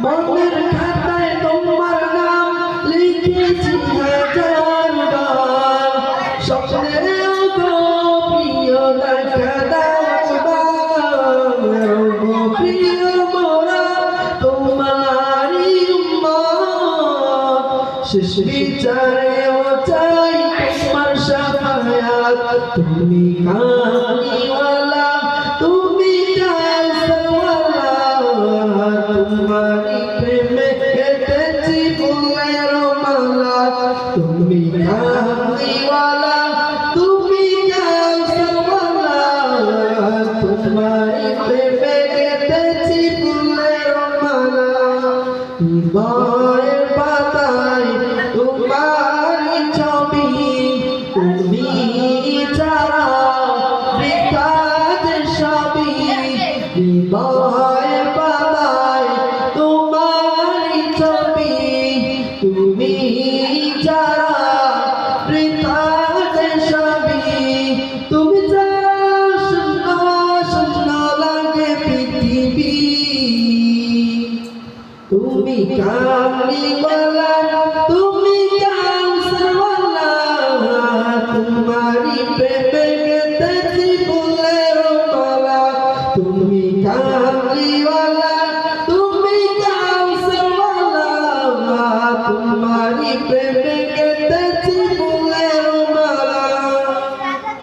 মনের খাতায় তোমার নাম লিখেছি হাজার বার, স্বপ্নেও গো প্রিয় দেখা দাও গো প্রিয় মোরা তোমারই উম্মত, শেষ বিচারেও চাই তোমার শাফায়াত। তুমি কামলিওয়ালা, তুমি জালসাওয়ালা, তোমারই প্রেমে কেটেছি ফুলের মালা। তুমি কামলিওয়ালা, তুমি জালসাওয়ালা, তোমারই প্রেমে কেটেছি ফুলের মালা। হৃদয়ের পাতায় তোমারই ছবি, তুমি ছাড়া বৃথা যে সবই। হৃদয়ের পাতায় তোমারই ছবি, তুমি ছাড়া বৃথা যে সবই। তুমি ছাড়া শূন্য শূন্য লাগে পৃথিবী। তুমি কামলিওয়ালা,